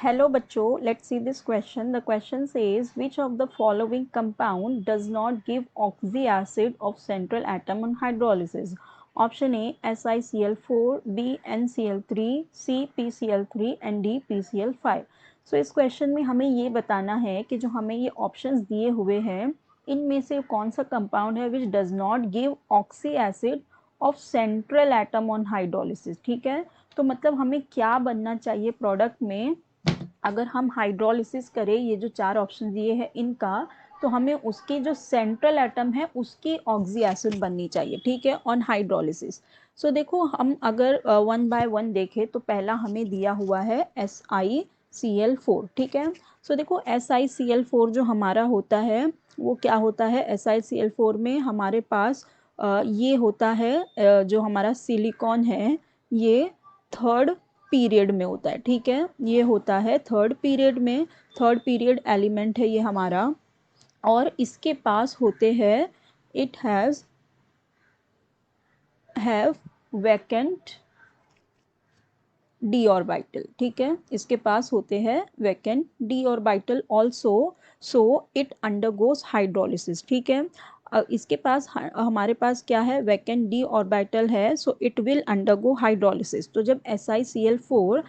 Hello बच्चों, let's see this question. The question says which of the following compound does not give oxyacid of central atom on hydrolysis? Option A SiCl4, B NCl3, C PCl3 and D PCl5. So इस question में हमें ये बताना है कि जो हमें ये ऑप्शंस दिए हुए हैं इनमें से कौन सा कंपाउंड है which does not give oxy acid of central atom on hydrolysis. ठीक है, तो मतलब हमें क्या बनना चाहिए प्रोडक्ट में अगर हम हाइड्रोलिसिस करें, ये जो चार ऑप्शन दिए हैं इनका, तो हमें उसकी जो सेंट्रल एटम है उसकी ऑक्सी एसिड बननी चाहिए। ठीक है, ऑन हाइड्रोलिसिस। सो देखो हम अगर वन बाय वन देखें तो पहला हमें दिया हुआ है SiCl4। ठीक है, सो देखो SiCl4 जो हमारा होता है वो क्या होता है, SiCl4 में हमारे पास ये होता है जो हमारा सिलिकॉन है ये थर्ड पीरियड में होता है। ठीक है, ये होता है थर्ड पीरियड में, थर्ड पीरियड एलिमेंट है ये हमारा, और इसके पास होते हैं it have vacant D orbital. ठीक है, इसके पास होते हैं vacant D orbital also, so it undergoes hydrolysis. ठीक है, इसके पास हमारे पास क्या है, वैकेंट डी ऑर्बिटल है, so it will undergo hydrolysis. तो जब SiCl4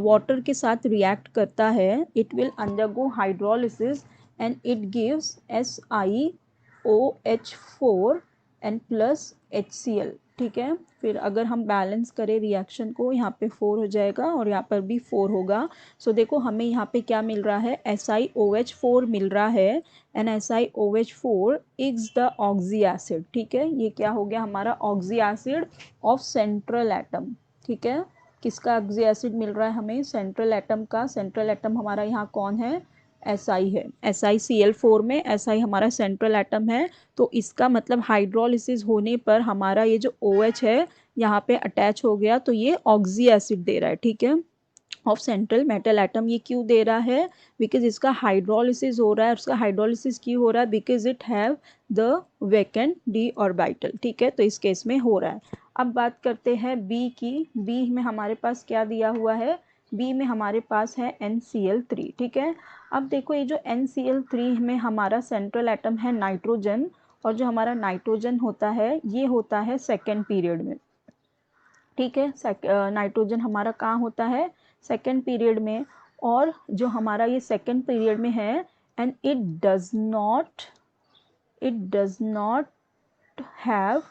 वाटर के साथ रिएक्ट करता है it will undergo hydrolysis and it gives SiOH4 and plus HCl। ठीक है, फिर अगर हम बैलेंस करें रिएक्शन को, यहाँ पे 4 हो जाएगा और यहाँ पर भी 4 होगा। सो देखो हमें यहाँ पे क्या मिल रहा है, SiOH4 मिल रहा है and SiOH4 is the oxy acid. ठीक है, ये क्या हो गया हमारा oxy acid of central atom. ठीक है, किसका ऑक्सी एसिड मिल रहा है हमें, सेंट्रल एटम का। सेंट्रल एटम हमारा यहाँ कौन है, SI है। SiCl4 में SI हमारा सेंट्रल एटम है, तो इसका मतलब हाइड्रोलिसिस होने पर हमारा ये जो OH है यहाँ पे अटैच हो गया, तो ये ऑक्सी एसिड दे रहा है। ठीक है, ऑफ सेंट्रल मेटल एटम। ये क्यों दे रहा है, बिकॉज इसका हाइड्रोलिसिस हो रहा है। उसका हाइड्रोलिसिस क्यों हो रहा है, because it have the vacant D orbital. ठीक है, तो इस केस में हो रहा है। अब बात करते हैं बी की। बी में हमारे पास क्या दिया हुआ है, बी में हमारे पास है NCl3। ठीक है, अब देखो ये जो NCl3 में हमारा सेंट्रल एटम है नाइट्रोजन, और जो हमारा नाइट्रोजन होता है ये होता है सेकेंड पीरियड में। ठीक है, नाइट्रोजन हमारा कहाँ होता है, सेकेंड पीरियड में, और जो हमारा ये सेकेंड पीरियड में है and it does not have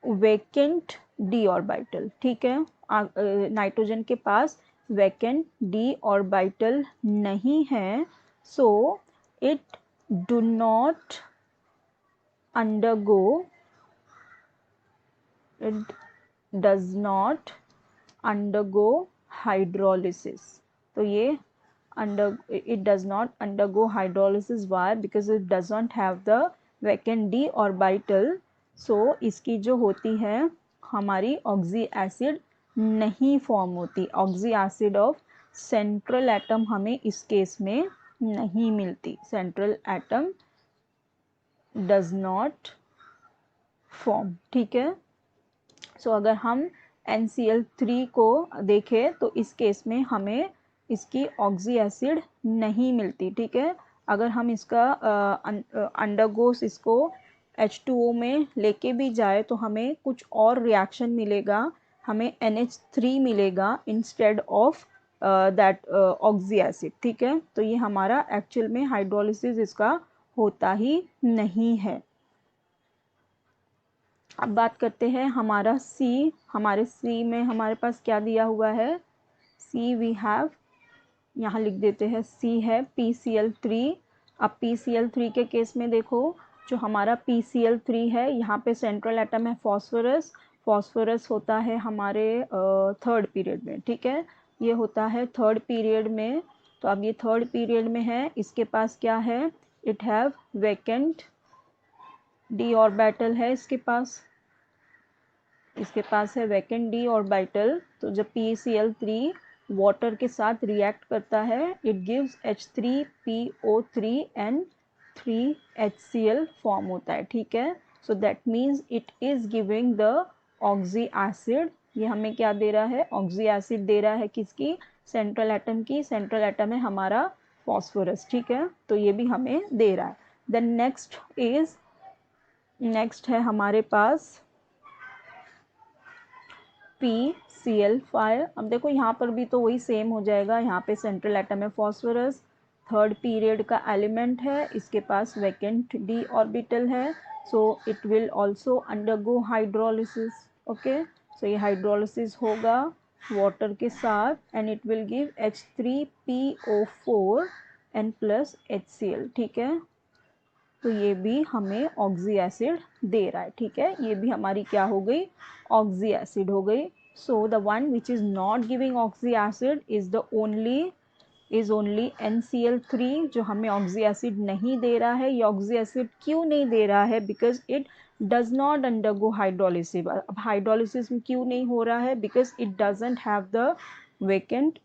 vacant D orbital. ठीक है, नाइट्रोजन के पास वैकेंट डी ऑर्बिटल नहीं है, so it do not undergo it does not undergo hydrolysis. तो ये it does not undergo hydrolysis. Why? Because it does not have the vacant d orbital. So इसकी जो होती है हमारी ऑक्सी एसिड नहीं फॉर्म होती। Oxy acid of central atom हमें इस केस में नहीं मिलती। Central atom does not form. ठीक है, सो अगर हम NCl3 को देखें तो इस केस में हमें इसकी ऑक्सी एसिड नहीं मिलती। ठीक है, अगर हम इसका अंडरगोस इसको H2O में लेके भी जाए तो हमें कुछ और रिएक्शन मिलेगा, हमें NH3 मिलेगा instead of that oxy acid. ठीक है, तो ये हमारा एक्चुअल में हाइड्रोलिसिस इसका होता ही नहीं है। अब बात करते हैं हमारा सी। हमारे सी में हमारे पास क्या दिया हुआ है, सी वी हैव, यहाँ लिख देते हैं सी है PCl3। अब PCl3 के केस में देखो जो हमारा PCl3 है यहाँ पे सेंट्रल एटम है फॉस्फोरस। फॉस्फोरस होता है हमारे थर्ड पीरियड में। ठीक है, ये होता है थर्ड पीरियड में, तो अब ये थर्ड पीरियड में है, इसके पास क्या है, it have vacant D orbital है, इसके पास है वैकेंट डी ऑर्बिटल। तो जब PCl3 वाटर के साथ रिएक्ट करता है it gives H3PO3 and 3HCl form होता है। ठीक है, so that means it is giving the oxy acid. ये हमें क्या दे रहा है, ऑक्सी एसिड दे रहा है किसकी, सेंट्रल एटम की, सेंट्रल एटम है हमारा फॉस्फोरस, ठीक है, तो ये भी हमें दे रहा है। देन नेक्स्ट है हमारे पास PCl5। अब देखो यहाँ पर भी तो वही सेम हो जाएगा, यहाँ पे सेंट्रल एटम है फॉस्फोरस, थर्ड पीरियड का एलिमेंट है, इसके पास वैकेंट d ऑर्बिटल है, so it will also undergo hydrolysis. Okay, so ये हाइड्रोलिसिस होगा वाटर के साथ and it will give H3PO4 and plus HCl, ठीक है, तो ये भी हमें ऑक्सी एसिड दे रहा है, ठीक है, ये भी हमारी क्या हो गई, ऑक्सी एसिड हो गई। So the one which is not giving oxy acid is only NCl3, जो हमें ऑक्सी एसिड नहीं दे रहा है। ये ऑक्सी एसिड क्यों नहीं दे रहा है? Because it does not undergo hydrolysis. अब हाइड्रोलिसिस में क्यों नहीं हो रहा है? Because it doesn't have the vacant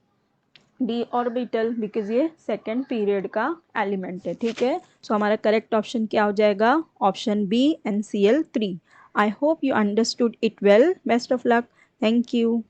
d orbital, because ये सेकेंड पीरियड का एलिमेंट है, ठीक है। सो हमारा करेक्ट ऑप्शन क्या हो जाएगा? Option B, NCl3। I hope you understood it well. Best of luck. Thank you.